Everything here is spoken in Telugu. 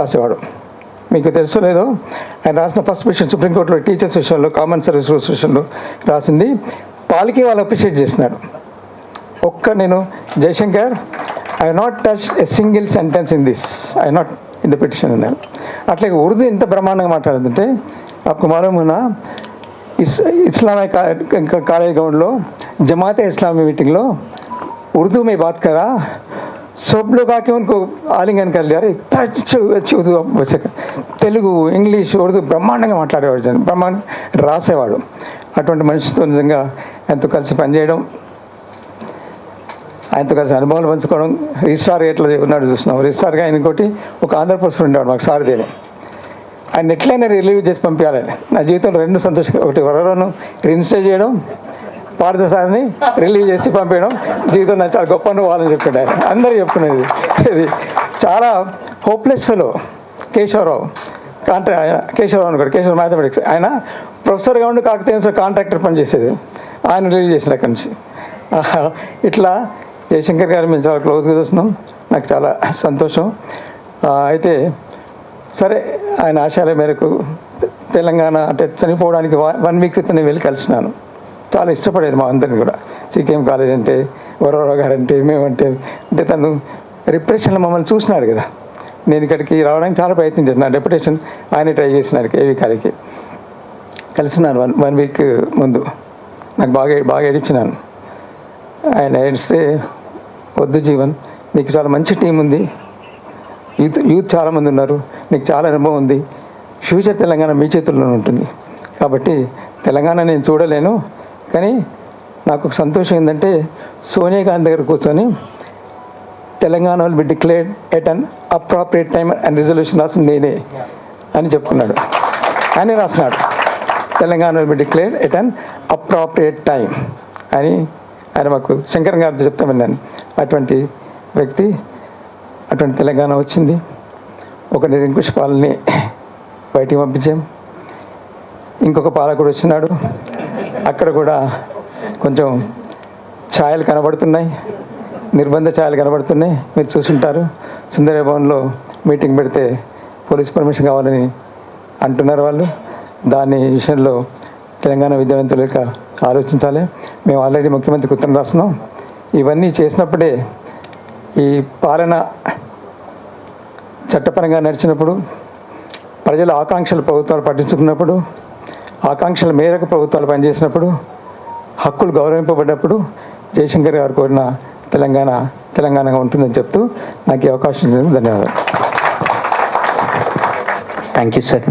రాసేవాడు. మీకు తెలుసు లేదో, ఆయన రాసిన ఫస్ట్ పిటిషన్ సుప్రీంకోర్టులో టీచర్స్ విషయంలో, కామన్ సర్వీస్ రూల్స్ విషయంలో రాసింది. పాల్కి వాళ్ళు అప్రిషియేట్ చేసినాడు. నేను Jayashankar, I not touch a single sentence in this, I not in the petition అన్నారు. అట్లాగే ఉర్దూ ఎంత బ్రహ్మాండంగా మాట్లాడుతుంటే, आपको मालूम है ना, इस्लामी कॉलेज ग्राउंड लो जमात इस्लामी मीटिंग लो उर्दू में बात करा, सब लोग आके उनको आलिंगन कर लिया. इतना अच्छी उर्दू తెలుగు, ఇంగ్లీష్, ఉర్దూ బ్రహ్మాండంగా మాట్లాడేవాడు, రాసేవాడు. అటువంటి మనిషితో నిజంగా ఆయనతో కలిసి పనిచేయడం, ఆయనతో కలిసి అనుభవాలు పంచుకోవడం. రిజిస్ట్రార్ ఎట్లా ఉన్నాడు చూస్తున్నాం. రిజిస్ట్రార్గా ఆయన ఇంకోటి ఒక ఆంధ్రప్రదేశ్ ఉండేవాడు మాకు సారథిని. ఆయన ఎట్లయినా రిలీవ్ చేసి పంపించాలి. నా జీవితంలో రెండు సంతోషం, ఒకటి వరలోను రిజిస్టర్ చేయడం, పార్థసారిని రిలీవ్ చేసి పంపించడం. జీవితం నాకు చాలా గొప్ప అనుభవాలని చెప్పాడు ఆయన. అందరూ చెప్పుకునేది ఇది. చాలా హోప్లెస్ ఫెలో కేశవరావు, కేశవరావు అనుకోండి, కేశవ మ్యాథమెటిక్స్. ఆయన ప్రొఫెసర్గా ఉండి కాకతీయ కాంట్రాక్టర్ పనిచేసేది. ఆయన రిలీవ్ చేసిన అక్కడి నుంచి. ఇట్లా జయశంకర్ గారు మేము చాలా క్లోజ్గా చూస్తున్నాం. నాకు చాలా సంతోషం. అయితే సరే, ఆయన ఆశయాల మేరకు తెలంగాణ అంటే చనిపోవడానికి 1 వీక్ క్రితం నేను వెళ్ళి కలిసినాను. చాలా ఇష్టపడేది మా అందరిని కూడా. సికేఎం కాలేజ్ అంటే, వరవరావు గారు అంటే, మేమంటే. అంటే తను రిప్రెషన్లో మమ్మల్ని చూసినాడు కదా. నేను ఇక్కడికి రావడానికి చాలా ప్రయత్నం చేసిన. నా డెప్యుటేషన్ ఆయన ట్రై చేసినారు కేవీ గారికి. కలిసినాను 1 వీక్ ముందు. నాకు బాగా ఏడిచ్చినాను. ఆయన ఏడిస్తే, వద్దు జీవన్, నీకు చాలా మంచి టీం ఉంది, యూత్ చాలామంది ఉన్నారు, నీకు చాలా అనుభవం ఉంది, ఫ్యూచర్ తెలంగాణ మీ చేతుల్లోనే ఉంటుంది. కాబట్టి తెలంగాణ నేను చూడలేను, కానీ నాకు ఒక సంతోషం ఏంటంటే సోనియా గాంధీ దగ్గర కూర్చొని Telangana will be declared at an appropriate time and resolution రాసింది నేనే అని చెప్పుకున్నాడు. అని రాసినాడు, Telangana will be declared at an appropriate time అని ఆయన మాకు శంకర్ గారితో చెప్తా విన్నాను. అటువంటి వ్యక్తి, అటువంటి తెలంగాణ వచ్చింది. ఒక నిరంకుశ పాలనని బయటికి పంపించాం. ఇంకొక పాలకుడు వచ్చినాడు. అక్కడ కూడా కొంచెం ఛాయలు కనబడుతున్నాయి, నిర్బంధ ఛాయలు కనబడుతున్నాయి. మీరు చూసుంటారు, సుందరయ్య భవన్లో మీటింగ్ పెడితే పోలీస్ పర్మిషన్ కావాలని అంటున్నారు వాళ్ళు. దాని విషయంలో తెలంగాణ విద్యావంతులు లేక ఆలోచించాలి. మేము ఆల్రెడీ ముఖ్యమంత్రికి ఉత్తరం రాస్తున్నాం. ఇవన్నీ చేసినప్పుడే ఈ పాలన చట్టపరంగా నడిచినప్పుడు, ప్రజల ఆకాంక్షలు ప్రభుత్వాలు పట్టించుకున్నప్పుడు, ఆకాంక్షల మేరకు ప్రభుత్వాలు పనిచేసినప్పుడు, హక్కులు గౌరవింపబడ్డప్పుడు జయశంకర్ గారు కోరిన తెలంగాణగా ఉంటుందని చెప్తూ నాకు ఈ అవకాశం ఇచ్చినందుకు ధన్యవాదాలు. Thank you sir.